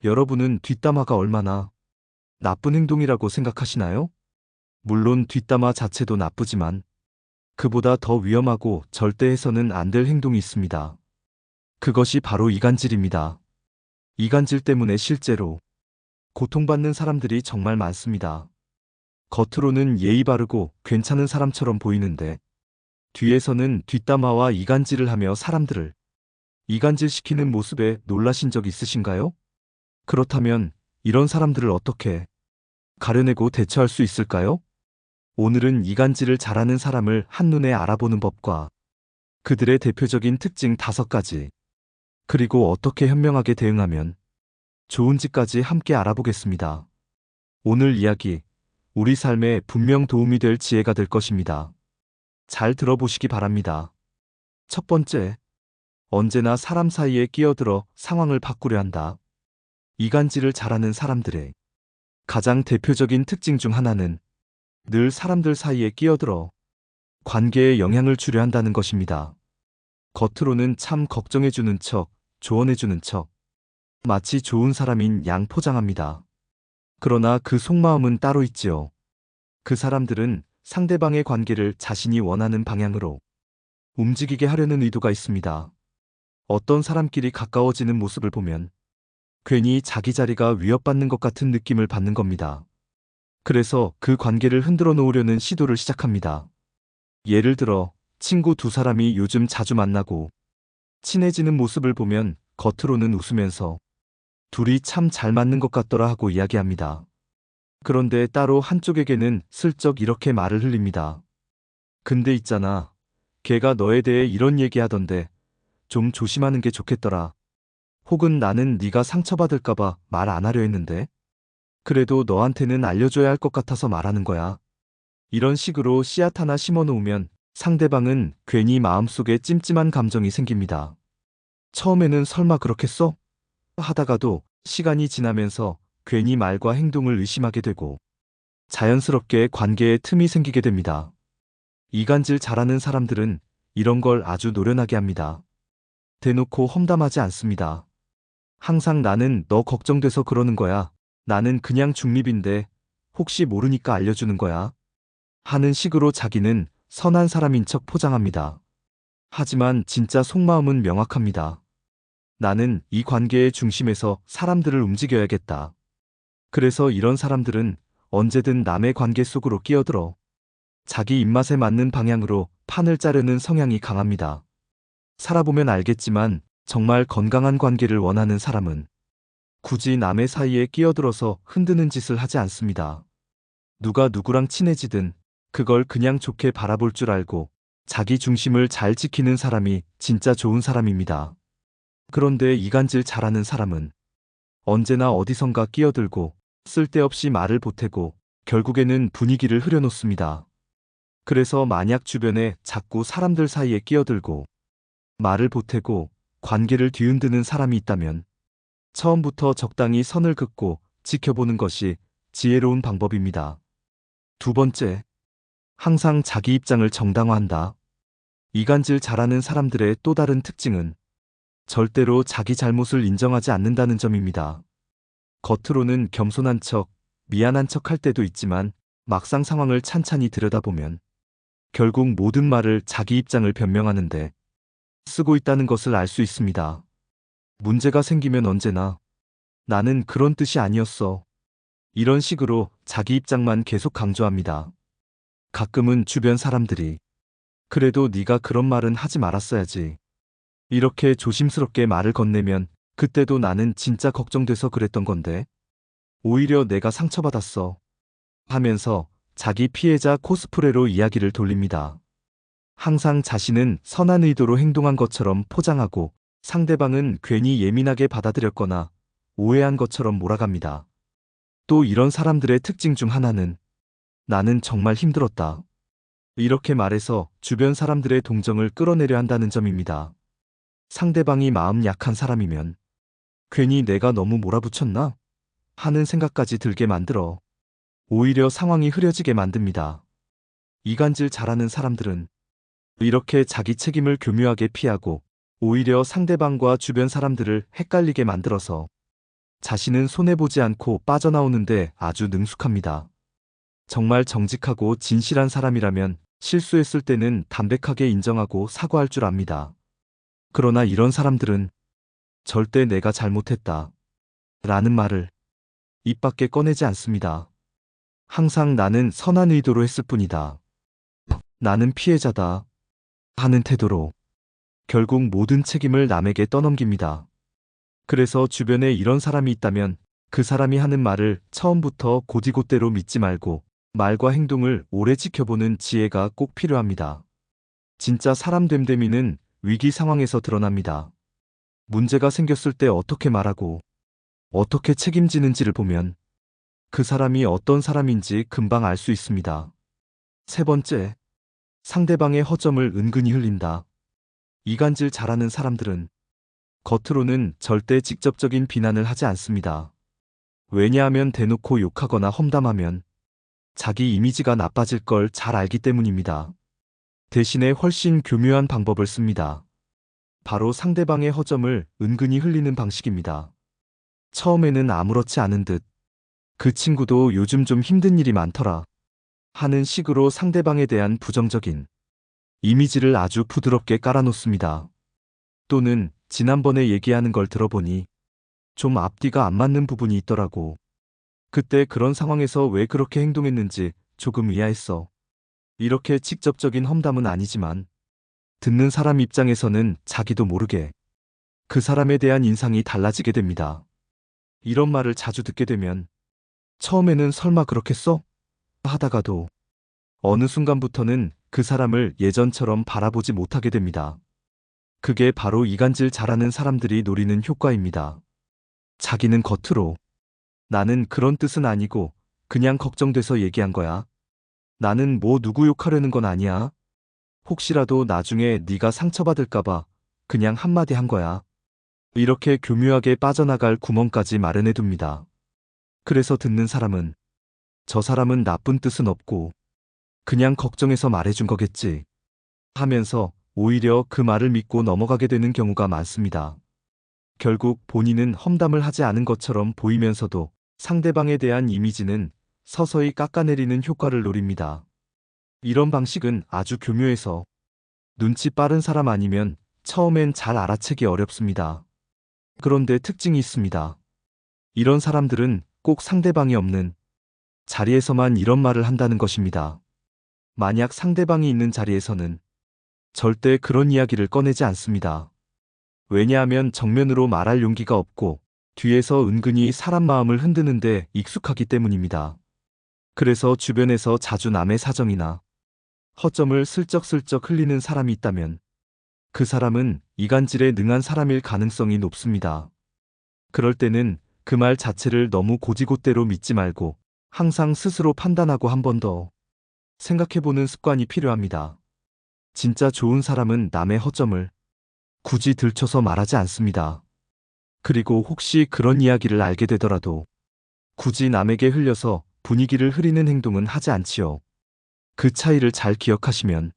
여러분은 뒷담화가 얼마나 나쁜 행동이라고 생각하시나요? 물론 뒷담화 자체도 나쁘지만 그보다 더 위험하고 절대 해서는 안 될 행동이 있습니다. 그것이 바로 이간질입니다. 이간질 때문에 실제로 고통받는 사람들이 정말 많습니다. 겉으로는 예의 바르고 괜찮은 사람처럼 보이는데 뒤에서는 뒷담화와 이간질을 하며 사람들을 이간질시키는 모습에 놀라신 적 있으신가요? 그렇다면 이런 사람들을 어떻게 가려내고 대처할 수 있을까요? 오늘은 이간질을 잘하는 사람을 한눈에 알아보는 법과 그들의 대표적인 특징 5가지, 그리고 어떻게 현명하게 대응하면 좋은지까지 함께 알아보겠습니다. 오늘 이야기, 우리 삶에 분명 도움이 될 지혜가 될 것입니다. 잘 들어보시기 바랍니다. 첫 번째, 언제나 사람 사이에 끼어들어 상황을 바꾸려 한다. 이간질을 잘하는 사람들의 가장 대표적인 특징 중 하나는 늘 사람들 사이에 끼어들어 관계에 영향을 주려 한다는 것입니다. 겉으로는 참 걱정해주는 척, 조언해주는 척, 마치 좋은 사람인 양 포장합니다. 그러나 그 속마음은 따로 있지요. 그 사람들은 상대방의 관계를 자신이 원하는 방향으로 움직이게 하려는 의도가 있습니다. 어떤 사람끼리 가까워지는 모습을 보면 괜히 자기 자리가 위협받는 것 같은 느낌을 받는 겁니다. 그래서 그 관계를 흔들어 놓으려는 시도를 시작합니다. 예를 들어 친구 2사람이 요즘 자주 만나고 친해지는 모습을 보면 겉으로는 웃으면서 둘이 참 잘 맞는 것 같더라 하고 이야기합니다. 그런데 따로 한쪽에게는 슬쩍 이렇게 말을 흘립니다. 근데 있잖아. 걔가 너에 대해 이런 얘기하던데 좀 조심하는 게 좋겠더라. 혹은 나는 네가 상처받을까봐 말 안 하려 했는데 그래도 너한테는 알려줘야 할 것 같아서 말하는 거야. 이런 식으로 씨앗 하나 심어놓으면 상대방은 괜히 마음속에 찜찜한 감정이 생깁니다. 처음에는 설마 그렇겠어? 하다가도 시간이 지나면서 괜히 말과 행동을 의심하게 되고 자연스럽게 관계에 틈이 생기게 됩니다. 이간질 잘하는 사람들은 이런 걸 아주 노련하게 합니다. 대놓고 험담하지 않습니다. 항상 나는 너 걱정돼서 그러는 거야. 나는 그냥 중립인데 혹시 모르니까 알려주는 거야. 하는 식으로 자기는 선한 사람인 척 포장합니다. 하지만 진짜 속마음은 명확합니다. 나는 이 관계의 중심에서 사람들을 움직여야겠다. 그래서 이런 사람들은 언제든 남의 관계 속으로 끼어들어 자기 입맛에 맞는 방향으로 판을 짜려는 성향이 강합니다. 살아보면 알겠지만 정말 건강한 관계를 원하는 사람은 굳이 남의 사이에 끼어들어서 흔드는 짓을 하지 않습니다. 누가 누구랑 친해지든 그걸 그냥 좋게 바라볼 줄 알고 자기 중심을 잘 지키는 사람이 진짜 좋은 사람입니다. 그런데 이간질 잘하는 사람은 언제나 어디선가 끼어들고 쓸데없이 말을 보태고 결국에는 분위기를 흐려놓습니다. 그래서 만약 주변에 자꾸 사람들 사이에 끼어들고 말을 보태고 관계를 뒤흔드는 사람이 있다면 처음부터 적당히 선을 긋고 지켜보는 것이 지혜로운 방법입니다. 두 번째, 항상 자기 입장을 정당화한다. 이간질 잘하는 사람들의 또 다른 특징은 절대로 자기 잘못을 인정하지 않는다는 점입니다. 겉으로는 겸손한 척, 미안한 척 할 때도 있지만 막상 상황을 찬찬히 들여다보면 결국 모든 말을 자기 입장을 변명하는데 쓰고 있다는 것을 알 수 있습니다. 문제가 생기면 언제나 나는 그런 뜻이 아니었어. 이런 식으로 자기 입장만 계속 강조합니다. 가끔은 주변 사람들이 그래도 네가 그런 말은 하지 말았어야지. 이렇게 조심스럽게 말을 건네면 그때도 나는 진짜 걱정돼서 그랬던 건데 오히려 내가 상처받았어. 하면서 자기 피해자 코스프레로 이야기를 돌립니다. 항상 자신은 선한 의도로 행동한 것처럼 포장하고 상대방은 괜히 예민하게 받아들였거나 오해한 것처럼 몰아갑니다. 또 이런 사람들의 특징 중 하나는 나는 정말 힘들었다. 이렇게 말해서 주변 사람들의 동정을 끌어내려 한다는 점입니다. 상대방이 마음 약한 사람이면 괜히 내가 너무 몰아붙였나? 하는 생각까지 들게 만들어 오히려 상황이 흐려지게 만듭니다. 이간질 잘하는 사람들은 이렇게 자기 책임을 교묘하게 피하고 오히려 상대방과 주변 사람들을 헷갈리게 만들어서 자신은 손해보지 않고 빠져나오는데 아주 능숙합니다. 정말 정직하고 진실한 사람이라면 실수했을 때는 담백하게 인정하고 사과할 줄 압니다. 그러나 이런 사람들은 절대 내가 잘못했다 라는 말을 입 밖에 꺼내지 않습니다. 항상 나는 선한 의도로 했을 뿐이다. 나는 피해자다 하는 태도로 결국 모든 책임을 남에게 떠넘깁니다. 그래서 주변에 이런 사람이 있다면 그 사람이 하는 말을 처음부터 곧이곧대로 믿지 말고 말과 행동을 오래 지켜보는 지혜가 꼭 필요합니다. 진짜 사람 됨됨이는 위기 상황에서 드러납니다. 문제가 생겼을 때 어떻게 말하고 어떻게 책임지는지를 보면 그 사람이 어떤 사람인지 금방 알 수 있습니다. 세 번째, 상대방의 허점을 은근히 흘린다. 이간질 잘하는 사람들은 겉으로는 절대 직접적인 비난을 하지 않습니다. 왜냐하면 대놓고 욕하거나 험담하면 자기 이미지가 나빠질 걸 잘 알기 때문입니다. 대신에 훨씬 교묘한 방법을 씁니다. 바로 상대방의 허점을 은근히 흘리는 방식입니다. 처음에는 아무렇지 않은 듯 그 친구도 요즘 좀 힘든 일이 많더라 하는 식으로 상대방에 대한 부정적인 이미지를 아주 부드럽게 깔아놓습니다. 또는 지난번에 얘기하는 걸 들어보니 좀 앞뒤가 안 맞는 부분이 있더라고. 그때 그런 상황에서 왜 그렇게 행동했는지 조금 의아했어. 이렇게 직접적인 험담은 아니지만 듣는 사람 입장에서는 자기도 모르게 그 사람에 대한 인상이 달라지게 됩니다. 이런 말을 자주 듣게 되면 처음에는 설마 그렇겠어? 하다가도 어느 순간부터는 그 사람을 예전처럼 바라보지 못하게 됩니다. 그게 바로 이간질 잘하는 사람들이 노리는 효과입니다. 자기는 겉으로 나는 그런 뜻은 아니고 그냥 걱정돼서 얘기한 거야. 나는 뭐 누구 욕하려는 건 아니야. 혹시라도 나중에 네가 상처받을까봐 그냥 한마디 한 거야. 이렇게 교묘하게 빠져나갈 구멍까지 마련해 둡니다. 그래서 듣는 사람은 저 사람은 나쁜 뜻은 없고 그냥 걱정해서 말해준 거겠지 하면서 오히려 그 말을 믿고 넘어가게 되는 경우가 많습니다. 결국 본인은 험담을 하지 않은 것처럼 보이면서도 상대방에 대한 이미지는 서서히 깎아내리는 효과를 노립니다. 이런 방식은 아주 교묘해서 눈치 빠른 사람 아니면 처음엔 잘 알아채기 어렵습니다. 그런데 특징이 있습니다. 이런 사람들은 꼭 상대방이 없는 자리에서만 이런 말을 한다는 것입니다. 만약 상대방이 있는 자리에서는 절대 그런 이야기를 꺼내지 않습니다. 왜냐하면 정면으로 말할 용기가 없고 뒤에서 은근히 사람 마음을 흔드는데 익숙하기 때문입니다. 그래서 주변에서 자주 남의 사정이나 허점을 슬쩍슬쩍 흘리는 사람이 있다면 그 사람은 이간질에 능한 사람일 가능성이 높습니다. 그럴 때는 그 말 자체를 너무 곧이곧대로 믿지 말고 항상 스스로 판단하고 한 번 더 생각해보는 습관이 필요합니다. 진짜 좋은 사람은 남의 허점을 굳이 들춰서 말하지 않습니다. 그리고 혹시 그런 이야기를 알게 되더라도 굳이 남에게 흘려서 분위기를 흐리는 행동은 하지 않지요. 그 차이를 잘 기억하시면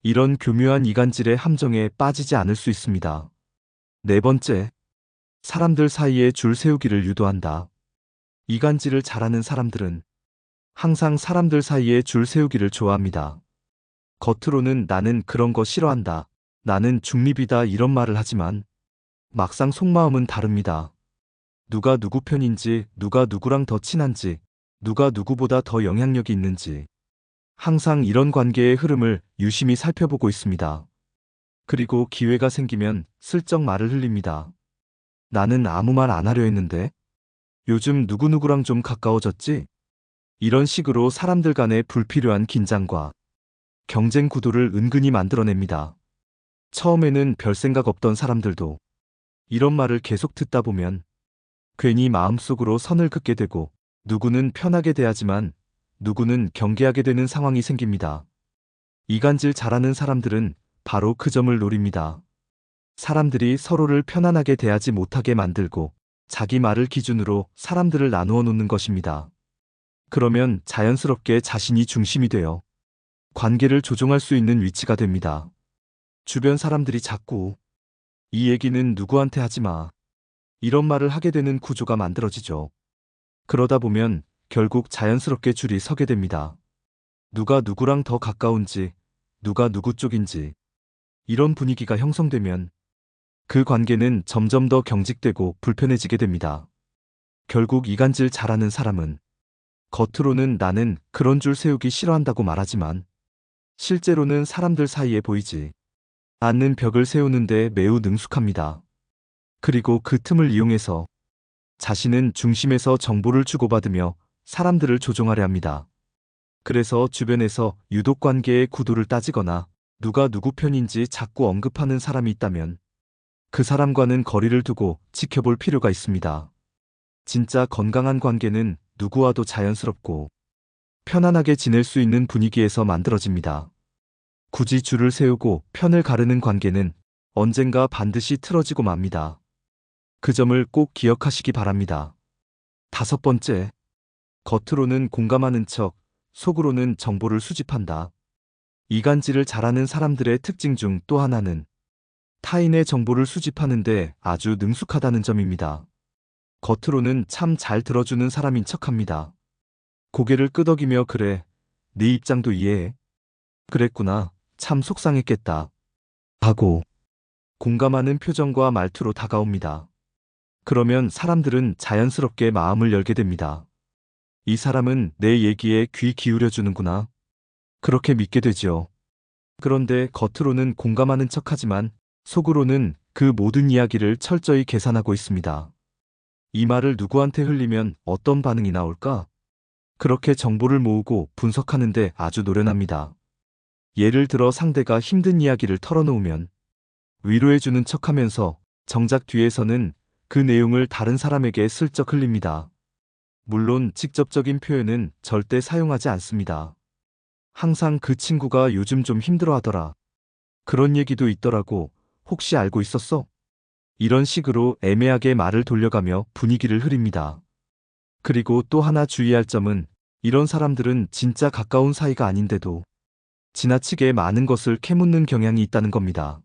이런 교묘한 이간질의 함정에 빠지지 않을 수 있습니다. 네 번째, 사람들 사이에 줄 세우기를 유도한다. 이간질을 잘하는 사람들은 항상 사람들 사이에 줄 세우기를 좋아합니다. 겉으로는 나는 그런 거 싫어한다. 나는 중립이다 이런 말을 하지만 막상 속마음은 다릅니다. 누가 누구 편인지, 누가 누구랑 더 친한지, 누가 누구보다 더 영향력이 있는지 항상 이런 관계의 흐름을 유심히 살펴보고 있습니다. 그리고 기회가 생기면 슬쩍 말을 흘립니다. 나는 아무 말 안 하려 했는데 요즘 누구누구랑 좀 가까워졌지? 이런 식으로 사람들 간의 불필요한 긴장과 경쟁 구도를 은근히 만들어냅니다. 처음에는 별 생각 없던 사람들도 이런 말을 계속 듣다 보면 괜히 마음속으로 선을 긋게 되고 누구는 편하게 대하지만 누구는 경계하게 되는 상황이 생깁니다. 이간질 잘하는 사람들은 바로 그 점을 노립니다. 사람들이 서로를 편안하게 대하지 못하게 만들고 자기 말을 기준으로 사람들을 나누어 놓는 것입니다. 그러면 자연스럽게 자신이 중심이 되어 관계를 조종할 수 있는 위치가 됩니다. 주변 사람들이 자꾸 이 얘기는 누구한테 하지 마. 이런 말을 하게 되는 구조가 만들어지죠. 그러다 보면 결국 자연스럽게 줄이 서게 됩니다. 누가 누구랑 더 가까운지, 누가 누구 쪽인지, 이런 분위기가 형성되면 그 관계는 점점 더 경직되고 불편해지게 됩니다. 결국 이간질 잘하는 사람은 겉으로는 나는 그런 줄 세우기 싫어한다고 말하지만 실제로는 사람들 사이에 보이지 않는 벽을 세우는데 매우 능숙합니다. 그리고 그 틈을 이용해서 자신은 중심에서 정보를 주고받으며 사람들을 조종하려 합니다. 그래서 주변에서 유독 관계의 구도를 따지거나 누가 누구 편인지 자꾸 언급하는 사람이 있다면 그 사람과는 거리를 두고 지켜볼 필요가 있습니다. 진짜 건강한 관계는 누구와도 자연스럽고 편안하게 지낼 수 있는 분위기에서 만들어집니다. 굳이 줄을 세우고 편을 가르는 관계는 언젠가 반드시 틀어지고 맙니다. 그 점을 꼭 기억하시기 바랍니다. 5번째, 겉으로는 공감하는 척, 속으로는 정보를 수집한다. 이간질을 잘하는 사람들의 특징 중 또 하나는 타인의 정보를 수집하는데 아주 능숙하다는 점입니다. 겉으로는 참 잘 들어주는 사람인 척합니다. 고개를 끄덕이며 그래, 네 입장도 이해해. 그랬구나, 참 속상했겠다. 하고 공감하는 표정과 말투로 다가옵니다. 그러면 사람들은 자연스럽게 마음을 열게 됩니다. 이 사람은 내 얘기에 귀 기울여주는구나. 그렇게 믿게 되지요. 그런데 겉으로는 공감하는 척하지만 속으로는 그 모든 이야기를 철저히 계산하고 있습니다. 이 말을 누구한테 흘리면 어떤 반응이 나올까? 그렇게 정보를 모으고 분석하는데 아주 노련합니다. 예를 들어 상대가 힘든 이야기를 털어놓으면 위로해주는 척하면서 정작 뒤에서는 그 내용을 다른 사람에게 슬쩍 흘립니다. 물론 직접적인 표현은 절대 사용하지 않습니다. 항상 그 친구가 요즘 좀 힘들어하더라. 그런 얘기도 있더라고. 혹시 알고 있었어? 이런 식으로 애매하게 말을 돌려가며 분위기를 흐립니다. 그리고 또 하나 주의할 점은 이런 사람들은 진짜 가까운 사이가 아닌데도 지나치게 많은 것을 캐묻는 경향이 있다는 겁니다.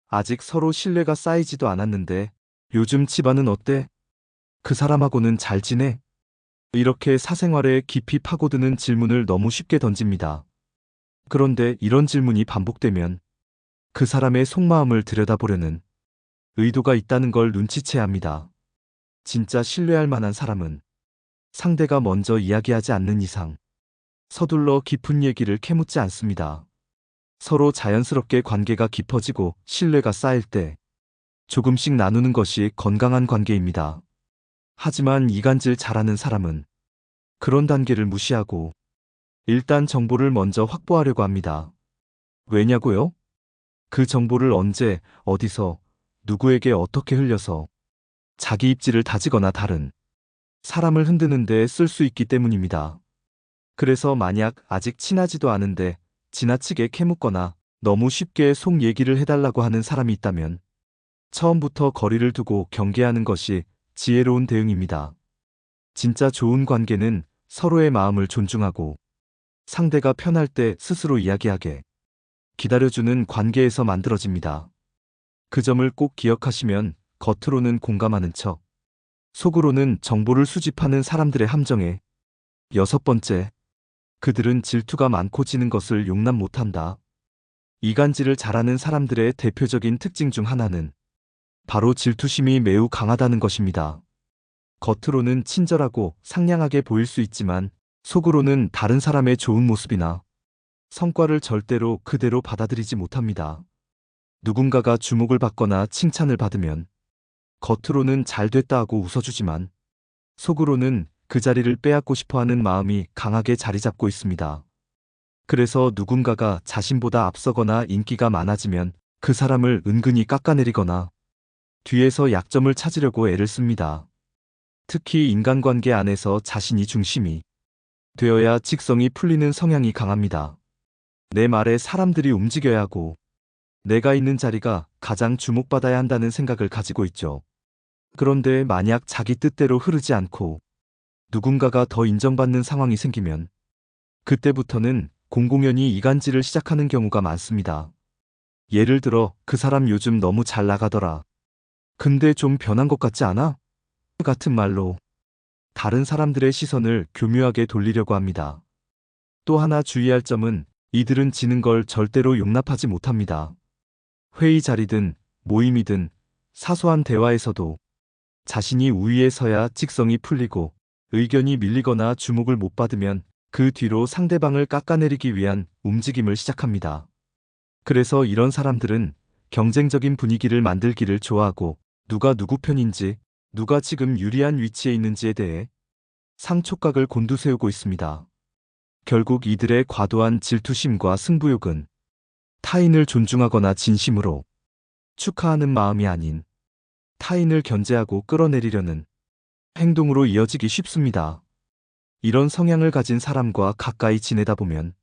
아직 서로 신뢰가 쌓이지도 않았는데 요즘 집안은 어때? 그 사람하고는 잘 지내? 이렇게 사생활에 깊이 파고드는 질문을 너무 쉽게 던집니다. 그런데 이런 질문이 반복되면 그 사람의 속마음을 들여다보려는 의도가 있다는 걸 눈치채야 합니다. 진짜 신뢰할 만한 사람은 상대가 먼저 이야기하지 않는 이상 서둘러 깊은 얘기를 캐묻지 않습니다. 서로 자연스럽게 관계가 깊어지고 신뢰가 쌓일 때 조금씩 나누는 것이 건강한 관계입니다. 하지만 이간질 잘하는 사람은 그런 단계를 무시하고 일단 정보를 먼저 확보하려고 합니다. 왜냐고요? 그 정보를 언제, 어디서, 누구에게 어떻게 흘려서 자기 입지를 다지거나 다른 사람을 흔드는 데 쓸 수 있기 때문입니다. 그래서 만약 아직 친하지도 않은데 지나치게 캐묻거나 너무 쉽게 속 얘기를 해달라고 하는 사람이 있다면 처음부터 거리를 두고 경계하는 것이 지혜로운 대응입니다. 진짜 좋은 관계는 서로의 마음을 존중하고 상대가 편할 때 스스로 이야기하게 기다려주는 관계에서 만들어집니다. 그 점을 꼭 기억하시면 겉으로는 공감하는 척, 속으로는 정보를 수집하는 사람들의 함정에 6번째, 그들은 질투가 많고 지는 것을 용납 못한다. 이간질을 잘하는 사람들의 대표적인 특징 중 하나는 바로 질투심이 매우 강하다는 것입니다. 겉으로는 친절하고 상냥하게 보일 수 있지만 속으로는 다른 사람의 좋은 모습이나 성과를 절대로 그대로 받아들이지 못합니다. 누군가가 주목을 받거나 칭찬을 받으면 겉으로는 잘 됐다 하고 웃어주지만 속으로는 그 자리를 빼앗고 싶어하는 마음이 강하게 자리 잡고 있습니다. 그래서 누군가가 자신보다 앞서거나 인기가 많아지면 그 사람을 은근히 깎아내리거나 뒤에서 약점을 찾으려고 애를 씁니다. 특히 인간관계 안에서 자신이 중심이 되어야 직성이 풀리는 성향이 강합니다. 내 말에 사람들이 움직여야 하고 내가 있는 자리가 가장 주목받아야 한다는 생각을 가지고 있죠. 그런데 만약 자기 뜻대로 흐르지 않고 누군가가 더 인정받는 상황이 생기면 그때부터는 공공연히 이간질을 시작하는 경우가 많습니다. 예를 들어 그 사람 요즘 너무 잘 나가더라. 근데 좀 변한 것 같지 않아? 같은 말로 다른 사람들의 시선을 교묘하게 돌리려고 합니다. 또 하나 주의할 점은 이들은 지는 걸 절대로 용납하지 못합니다. 회의 자리든 모임이든 사소한 대화에서도 자신이 우위에 서야 직성이 풀리고 의견이 밀리거나 주목을 못 받으면 그 뒤로 상대방을 깎아내리기 위한 움직임을 시작합니다. 그래서 이런 사람들은 경쟁적인 분위기를 만들기를 좋아하고 누가 누구 편인지, 누가 지금 유리한 위치에 있는지에 대해 상촉각을 곤두세우고 있습니다. 결국 이들의 과도한 질투심과 승부욕은 타인을 존중하거나 진심으로 축하하는 마음이 아닌 타인을 견제하고 끌어내리려는 행동으로 이어지기 쉽습니다. 이런 성향을 가진 사람과 가까이 지내다 보면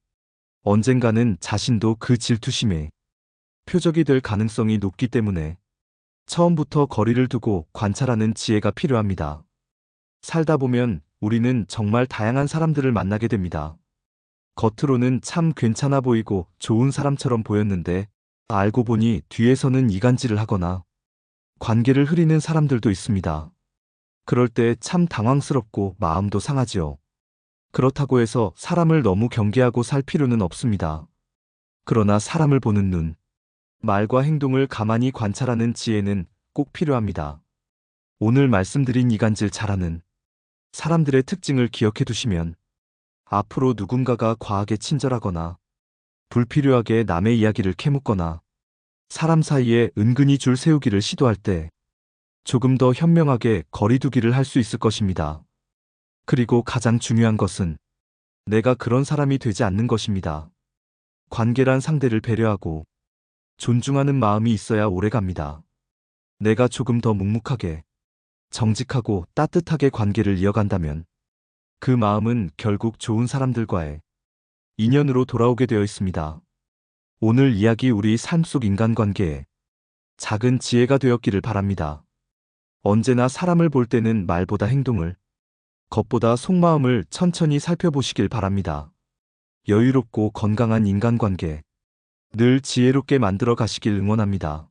언젠가는 자신도 그 질투심에 표적이 될 가능성이 높기 때문에 처음부터 거리를 두고 관찰하는 지혜가 필요합니다. 살다 보면 우리는 정말 다양한 사람들을 만나게 됩니다. 겉으로는 참 괜찮아 보이고 좋은 사람처럼 보였는데 알고 보니 뒤에서는 이간질을 하거나 관계를 흐리는 사람들도 있습니다. 그럴 때 참 당황스럽고 마음도 상하지요. 그렇다고 해서 사람을 너무 경계하고 살 필요는 없습니다. 그러나 사람을 보는 눈, 말과 행동을 가만히 관찰하는 지혜는 꼭 필요합니다. 오늘 말씀드린 이간질 잘하는 사람들의 특징을 기억해 두시면 앞으로 누군가가 과하게 친절하거나 불필요하게 남의 이야기를 캐묻거나 사람 사이에 은근히 줄 세우기를 시도할 때 조금 더 현명하게 거리두기를 할 수 있을 것입니다. 그리고 가장 중요한 것은 내가 그런 사람이 되지 않는 것입니다. 관계란 상대를 배려하고 존중하는 마음이 있어야 오래갑니다. 내가 조금 더 묵묵하게, 정직하고 따뜻하게 관계를 이어간다면 그 마음은 결국 좋은 사람들과의 인연으로 돌아오게 되어 있습니다. 오늘 이야기 우리 삶 속 인간관계에 작은 지혜가 되었기를 바랍니다. 언제나 사람을 볼 때는 말보다 행동을, 겉보다 속마음을 천천히 살펴보시길 바랍니다. 여유롭고 건강한 인간관계, 늘 지혜롭게 만들어 가시길 응원합니다.